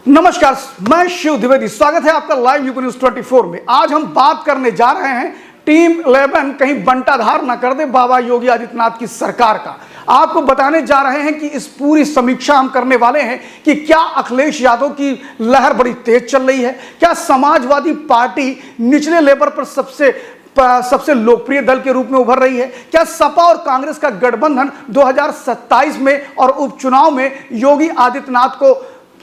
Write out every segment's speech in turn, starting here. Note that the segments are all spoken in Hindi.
नमस्कार, मैं शिव द्विवेदी। स्वागत है आपका लाइव यूपी न्यूज 24 में। आज हम बात करने जा रहे हैं टीम 11 कहीं बंटाधार न कर दे बाबा योगी आदित्यनाथ की सरकार का। आपको बताने जा रहे हैं कि इस पूरी समीक्षा हम करने वाले हैं कि क्या अखिलेश यादव की लहर बड़ी तेज चल रही है, क्या समाजवादी पार्टी निचले लेवल पर सबसे लोकप्रिय दल के रूप में उभर रही है, क्या सपा और कांग्रेस का गठबंधन 2027 में और उपचुनाव में योगी आदित्यनाथ को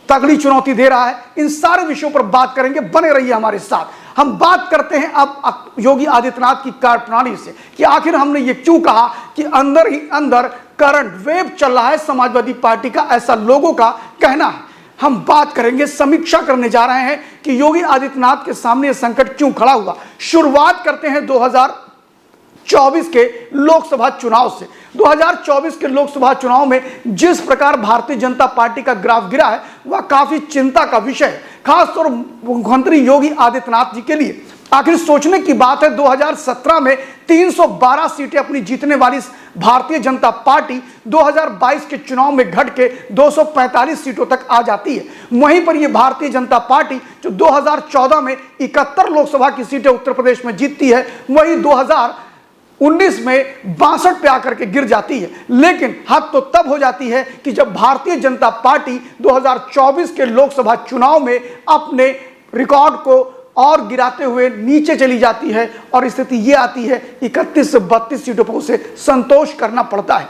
तगड़ी चुनौती दे रहा है। इन सारे विषयों पर बात करेंगे, बने रहिए हमारे साथ। हम बात करते हैं अब योगी आदित्यनाथ की कार्यप्रणाली से कि आखिर हमने ये क्यों कहा कि अंदर ही अंदर करंट वेव चल रहा है समाजवादी पार्टी का, ऐसा लोगों का कहना है। हम बात करेंगे, समीक्षा करने जा रहे हैं कि योगी आदित्यनाथ के सामने यह संकट क्यों खड़ा हुआ। शुरुआत करते हैं 2024 के लोकसभा चुनाव से। 2024 के लोकसभा चुनाव में जिस प्रकार भारतीय जनता पार्टी का ग्राफ गिरा है वह काफी चिंता का विषय है, खासतौर मुख्यमंत्री योगी आदित्यनाथ जी के लिए। आखिर सोचने की बात है, 2017 में 312 सीटें अपनी जीतने वाली भारतीय जनता पार्टी 2022 के चुनाव में घट के 245 सीटों तक आ जाती है। वहीं पर यह भारतीय जनता पार्टी जो 2014 में 71 लोकसभा की सीटें उत्तर प्रदेश में जीतती है, वही 2019 में 62 पे आकर के गिर जाती है। लेकिन हद तो तब हो जाती है कि जब भारतीय जनता पार्टी 2024 के लोकसभा चुनाव में अपने रिकॉर्ड को और गिराते हुए नीचे चली जाती है और स्थिति यह आती है 31 से 32 सीटों पर उसे संतोष करना पड़ता है।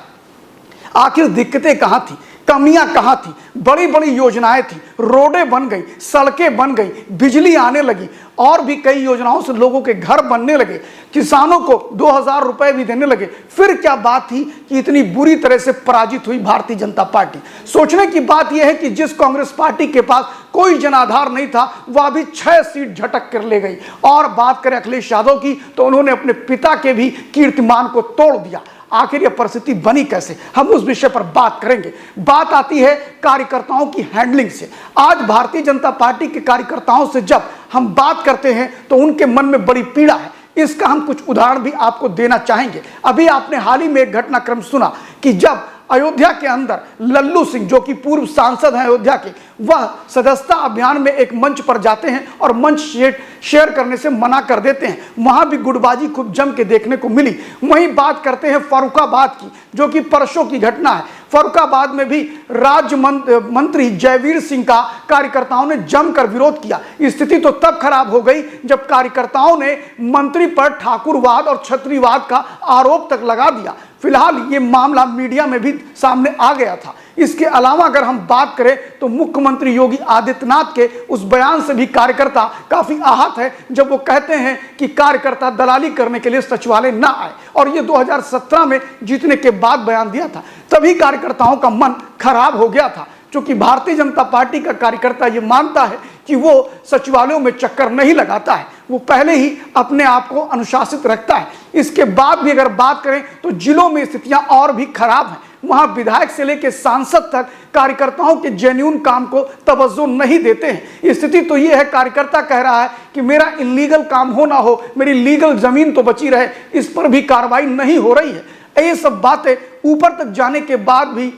आखिर दिक्कतें कहां थी, कमियां कहां थी? बड़ी बड़ी योजनाएं थी, रोडें बन गई, सड़कें बन गई, बिजली आने लगी और भी कई योजनाओं से लोगों के घर बनने लगे, किसानों को 2000 रुपए भी देने लगे। फिर क्या बात थी कि इतनी बुरी तरह से पराजित हुई भारतीय जनता पार्टी? सोचने की बात यह है कि जिस कांग्रेस पार्टी के पास कोई जनाधार नहीं था वह भी 6 सीट झटक कर ले गई। और बात करें अखिलेश यादव की तो उन्होंने अपने पिता के भी कीर्तिमान को तोड़ दिया। आखिर यह परिस्थिति बनी कैसे, हम उस विषय पर बात करेंगे। बात आती है कार्यकर्ताओं की हैंडलिंग से। आज भारतीय जनता पार्टी के कार्यकर्ताओं से जब हम बात करते हैं तो उनके मन में बड़ी पीड़ा है। इसका हम कुछ उदाहरण भी आपको देना चाहेंगे। अभी आपने हाल ही में एक घटनाक्रम सुना कि जब अयोध्या के अंदर लल्लू सिंह, जो कि पूर्व सांसद हैं अयोध्या के, वह सदस्यता अभियान में एक मंच पर जाते हैं और मंच शेयर करने से मना कर देते हैं। वहां भी गुटबाजी खूब जम के देखने को मिली। वहीं बात करते हैं फर्रुखाबाद की, जो कि परसों की घटना है। फर्रुखाबाद में भी राज्य मंत्री जयवीर सिंह का कार्यकर्ताओं ने जमकर विरोध किया। स्थिति तो तब खराब हो गई जब कार्यकर्ताओं ने मंत्री पर ठाकुरवाद और क्षत्रियवाद का आरोप तक लगा दिया। फिलहाल ये मामला मीडिया में भी सामने आ गया था। इसके अलावा अगर हम बात करें तो मुख्यमंत्री योगी आदित्यनाथ के उस बयान से भी कार्यकर्ता काफी आहत है, जब वो कहते हैं कि कार्यकर्ता दलाली करने के लिए सचिवालय ना आए। और ये 2017 में जीतने के बाद बयान दिया था, तभी कार्यकर्ताओं का मन खराब हो गया था। क्योंकि भारतीय जनता पार्टी का कार्यकर्ता ये मानता है कि वो सचिवालयों में चक्कर नहीं लगाता है, वो पहले ही अपने आप को अनुशासित रखता है। इसके बाद भी अगर बात करें तो जिलों में स्थितियां और भी खराब हैं। वहां विधायक से लेकर सांसद तक कार्यकर्ताओं के जेन्युइन काम को तवज्जो नहीं देते हैं। स्थिति तो यह है, कार्यकर्ता कह रहा है कि मेरा इलीगल काम हो ना हो, मेरी लीगल जमीन तो बची रहे, इस पर भी कार्रवाई नहीं हो रही है। ये सब बातें ऊपर तक जाने के बाद भी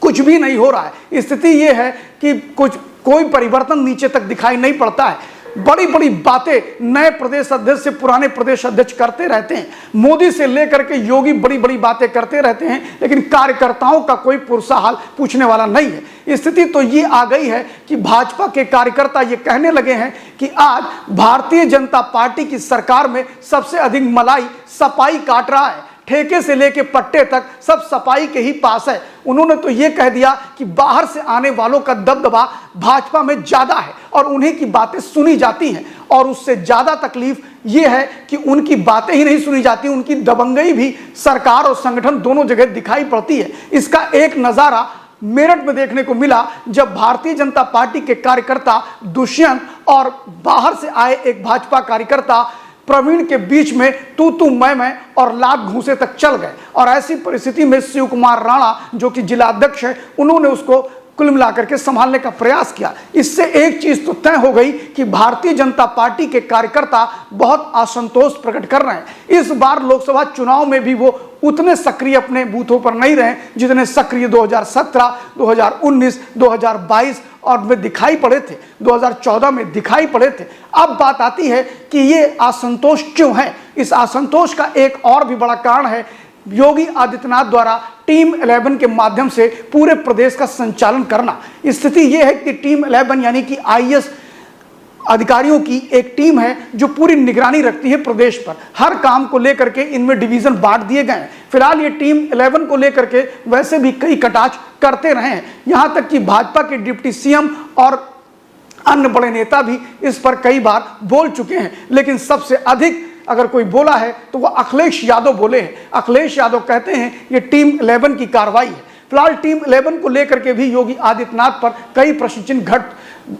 कुछ भी नहीं हो रहा है। स्थिति यह है कि कोई परिवर्तन नीचे तक दिखाई नहीं पड़ता है। बड़ी बड़ी बातें नए प्रदेश अध्यक्ष से पुराने प्रदेश अध्यक्ष करते रहते हैं, मोदी से लेकर के योगी बड़ी बड़ी बातें करते रहते हैं, लेकिन कार्यकर्ताओं का कोई पुरसा हाल पूछने वाला नहीं है। स्थिति तो ये आ गई है कि भाजपा के कार्यकर्ता ये कहने लगे हैं कि आज भारतीय जनता पार्टी की सरकार में सबसे अधिक मलाई सपाई काट रहा है। ठेके से लेके पट्टे तक सब सफाई के ही पास है। उन्होंने तो ये कह दिया कि बाहर से आने वालों का दबदबा भाजपा में ज्यादा है और उन्हीं की बातें सुनी जाती हैं। और उससे ज्यादा तकलीफ ये है कि उनकी बातें ही नहीं सुनी जाती, उनकी दबंगई भी सरकार और संगठन दोनों जगह दिखाई पड़ती है। इसका एक नजारा मेरठ में देखने को मिला, जब भारतीय जनता पार्टी के कार्यकर्ता दुष्यंत और बाहर से आए एक भाजपा कार्यकर्ता प्रवीण के बीच में तू मैं और लात घूंसे तक चल गए। और ऐसी परिस्थिति में शिव कुमार राणा, जो कि जिला अध्यक्ष है, उन्होंने उसको कुल मिलाकर के संभालने का प्रयास किया। इससे एक चीज तो तय हो गई कि भारतीय जनता पार्टी के कार्यकर्ता बहुत असंतोष प्रकट कर रहे हैं। इस बार लोकसभा चुनाव में भी वो उतने सक्रिय अपने बूथों पर नहीं रहे जितने सक्रिय 2017, 2019, 2022 और में दिखाई पड़े थे, 2014 में दिखाई पड़े थे। अब बात आती है कि ये असंतोष क्यों है। इस असंतोष का एक और भी बड़ा कारण है योगी आदित्यनाथ द्वारा टीम 11 के माध्यम से पूरे प्रदेश का संचालन करना। स्थिति यह है कि टीम 11 यानी कि आईएएस अधिकारियों की एक टीम है जो पूरी निगरानी रखती है प्रदेश पर। हर काम को लेकर के इनमें डिवीजन बांट दिए गए हैं। फिलहाल ये टीम 11 को लेकर के वैसे भी कई कटाक्ष करते रहे हैं, यहां तक कि भाजपा के डिप्टी सीएम और अन्य बड़े नेता भी इस पर कई बार बोल चुके हैं। लेकिन सबसे अधिक अगर कोई बोला है तो वह अखिलेश यादव बोले हैं। अखिलेश यादव कहते हैं ये टीम 11 की कार्रवाई है। फिलहाल टीम 11 को लेकर के भी योगी आदित्यनाथ पर कई प्रश्न चिन्ह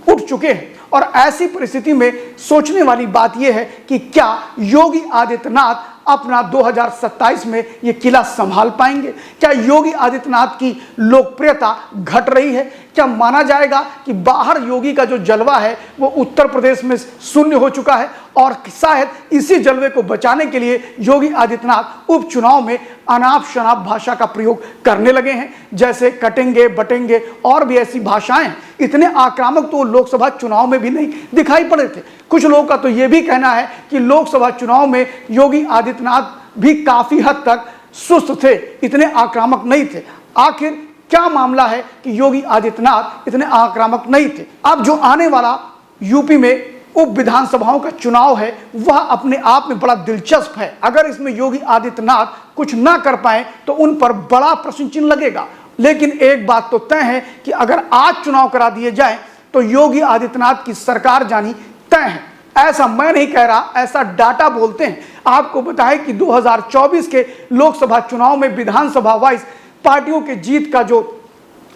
उठ चुके हैं और ऐसी परिस्थिति में सोचने वाली बात यह है कि क्या योगी आदित्यनाथ अपना 2027 में ये किला संभाल पाएंगे। क्या योगी आदित्यनाथ की लोकप्रियता घट रही है। क्या माना जाएगा कि बाहर योगी का जो जलवा है वो उत्तर प्रदेश में शून्य हो चुका है और शायद इसी जलवे को बचाने के लिए योगी आदित्यनाथ उपचुनाव में अनाप शनाप भाषा का प्रयोग करने लगे हैं, जैसे कटेंगे बटेंगे और भी ऐसी भाषाएं। इतने आक्रामक तो लोकसभा चुनाव में भी नहीं दिखाई पड़े थे। कुछ लोगों का तो यह भी कहना है कि लोकसभा चुनाव में योगी आदित्यनाथ भी काफी हद तक सुस्त थे, इतने आक्रामक नहीं थे। आखिर क्या मामला है कि योगी आदित्यनाथ इतने आक्रामक नहीं थे। अब जो आने वाला यूपी में उप विधानसभाओं का चुनाव है वह अपने आप में बड़ा दिलचस्प है। अगर इसमें योगी आदित्यनाथ कुछ ना कर पाए तो उन पर बड़ा प्रश्न चिन्ह लगेगा। लेकिन एक बात तो तय है कि अगर आज चुनाव करा दिए जाए तो योगी आदित्यनाथ की सरकार जानी तय है। ऐसा मैं नहीं कह रहा, ऐसा डाटा बोलते हैं। आपको बताएं कि 2024 के लोकसभा चुनाव में विधानसभा वाइज पार्टियों के जीत का जो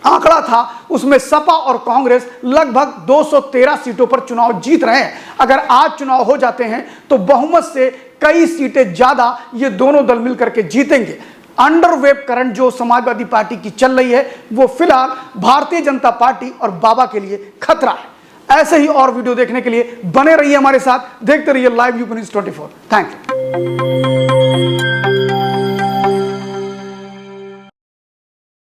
आंकड़ा था उसमें सपा और कांग्रेस लगभग 213 सीटों पर चुनाव जीत रहे हैं। अगर आज चुनाव हो जाते हैं तो बहुमत से कई सीटें ज्यादा ये दोनों दल मिलकर के जीतेंगे। अंडरवेव करंट जो समाजवादी पार्टी की चल रही है वो फिलहाल भारतीय जनता पार्टी और बाबा के लिए खतरा है। ऐसे ही और वीडियो देखने के लिए बने रहिए हमारे साथ, देखते रहिए live UP news 24। Thank you.